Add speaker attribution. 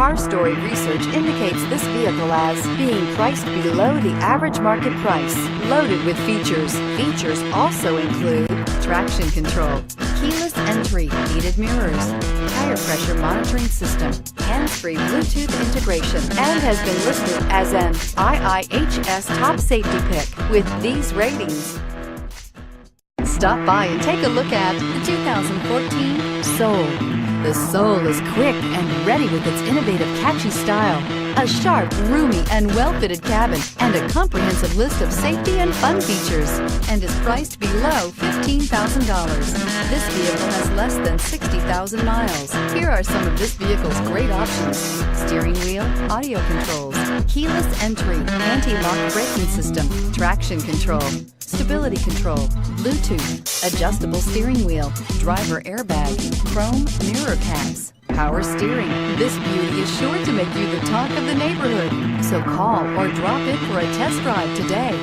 Speaker 1: Car Story research indicates this vehicle as being priced below the average market price. Loaded with features. Features also include traction control, keyless entry, heated mirrors, tire pressure monitoring system, hands-free Bluetooth integration, and has been listed as an IIHS top safety pick with these ratings. Stop by and take a look at the 2014 Soul. The Soul is quick and ready with its innovative, catchy style, a sharp, roomy, and well-fitted cabin, and a comprehensive list of safety and fun features, and is priced below $15,000. This vehicle has less than 60,000 miles. Here are some of this vehicle's great options: steering wheel audio controls, keyless entry, anti-lock braking system, traction control, stability control, Bluetooth, adjustable steering wheel, driver airbag, chrome mirror caps, power steering. This beauty is sure to make you the talk of the neighborhood. So call or drop in for a test drive today.